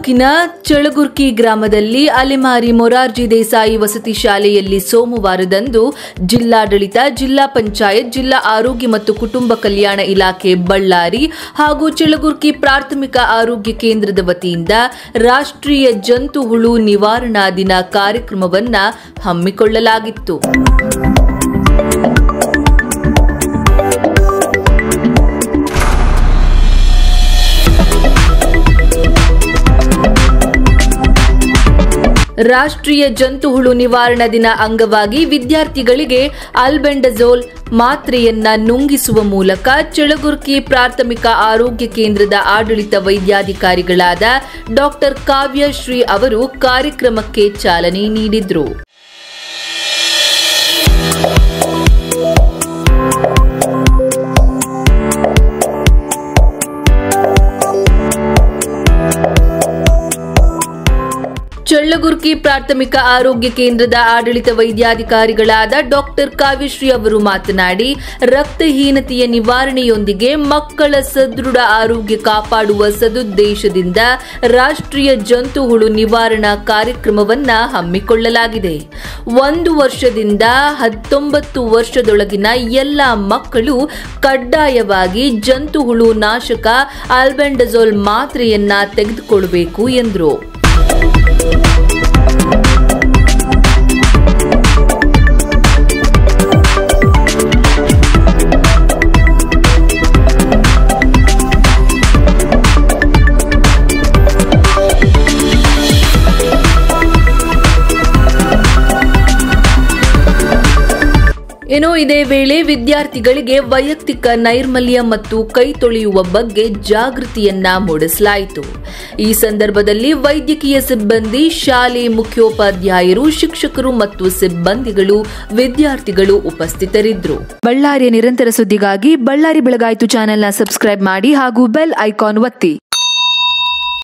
ತಾಲೂಕಿನ ಚಳಗುರ್ಕಿ ಗ್ರಾಮದಲ್ಲಿ ಅಲೆಮಾರಿ ಮೊರಾರ್ಜಿ ದೇಸಾಯಿ ವಸತಿ ಶಾಲೆಯಲ್ಲಿ ಸೋಮವಾರದಂದು ಜಿಲ್ಲಾಡಳಿತ, ಜಿಲ್ಲಾ ಪಂಚಾಯತ್, ಜಿಲ್ಲಾ ಆರೋಗ್ಯ ಮತ್ತು ಕುಟುಂಬ ಕಲ್ಯಾಣ ಇಲಾಖೆ ಬಳ್ಳಾರಿ ಹಾಗೂ ಚಳಗುರ್ಕಿ ಪ್ರಾಥಮಿಕ ಆರೋಗ್ಯ ಕೇಂದ್ರದ ವತಿಯಿಂದ ರಾಷ್ಟ್ರೀಯ ಜಂತು ಹುಳು ನಿವಾರಣಾ ದಿನ ಕಾರ್ಯಕ್ರಮವನ್ನು ಹಮ್ಮಿಕೊಳ್ಳಲಾಗಿತ್ತು. ರಾಷ್ಟ್ರೀಯ ಜಂತು ಹುಳು ನಿವಾರಣಾ ದಿನ ಅಂಗವಾಗಿ ವಿದ್ಯಾರ್ಥಿಗಳಿಗೆ ಆಲ್ಬೆಂಡಜೋಲ್ ಮಾತ್ರೆಯನ್ನ ನುಂಗಿಸುವ ಮೂಲಕ ಚಳಗುರ್ಕಿ ಪ್ರಾಥಮಿಕ ಆರೋಗ್ಯ ಕೇಂದ್ರದ ಆಡಳಿತ ವೈದ್ಯಾಧಿಕಾರಿಗಳಾದ ಡಾಕ್ಟರ್ ಕಾವ್ಯಶ್ರೀ ಅವರು ಕಾರ್ಯಕ್ರಮಕ್ಕೆ ಚಾಲನೆ ನೀಡಿದರು. ಚಳ್ಳಗುರ್ಕಿ ಪ್ರಾಥಮಿಕ ಆರೋಗ್ಯ ಕೇಂದ್ರದ ಆಡಳಿತ ವೈದ್ಯಾಧಿಕಾರಿಗಳಾದ ಡಾಕ್ಟರ್ ಕಾವ್ಯಶ್ರೀ ಅವರು ಮಾತನಾಡಿ, ರಕ್ತಹೀನತೆಯ ನಿವಾರಣೆಯೊಂದಿಗೆ ಮಕ್ಕಳ ಸದೃಢ ಆರೋಗ್ಯ ಕಾಪಾಡುವ ಸದುದ್ದೇಶದಿಂದ ರಾಷ್ಟ್ರೀಯ ಜಂತು ಹುಳು ನಿವಾರಣಾ ಕಾರ್ಯಕ್ರಮವನ್ನು ಹಮ್ಮಿಕೊಳ್ಳಲಾಗಿದೆ. 1 ವರ್ಷದಿಂದ 19 ವರ್ಷದೊಳಗಿನ ಎಲ್ಲ ಮಕ್ಕಳು ಕಡ್ಡಾಯವಾಗಿ ಜಂತು ಹುಳು ನಾಶಕ ಆಲ್ಬೆಂಡಜೋಲ್ ಮಾತ್ರೆಯನ್ನ ತೆಗೆದುಕೊಳ್ಳಬೇಕು ಎಂದರು. ಇದೇ ವೇಳೆ ವಿದ್ಯಾರ್ಥಿಗಳಿಗೆ ವೈಯಕ್ತಿಕ ನೈರ್ಮಲ್ಯ ಮತ್ತು ಕೈ ತೊಳೆಯುವ ಬಗ್ಗೆ ಜಾಗೃತಿಯನ್ನ ಮೂಡಿಸಲಾಯಿತು. ಈ ಸಂದರ್ಭದಲ್ಲಿ ವೈದ್ಯಕೀಯ ಸಿಬ್ಬಂದಿ, ಶಾಲೆ ಮುಖ್ಯೋಪಾಧ್ಯಾಯರು, ಶಿಕ್ಷಕರು ಮತ್ತು ಸಿಬ್ಬಂದಿಗಳು, ವಿದ್ಯಾರ್ಥಿಗಳು ಉಪಸ್ಥಿತರಿದ್ದರು. ಬಳ್ಳಾರಿಯ ನಿರಂತರ ಸುದ್ದಿಗಾಗಿ ಬಳ್ಳಾರಿ ಬೆಳಗಾಯಿತು ಚಾನೆಲ್ನ ಸಬ್ಸ್ಕ್ರೈಬ್ ಮಾಡಿ ಹಾಗೂ ಬೆಲ್ ಐಕಾನ್ ಒತ್ತಿ.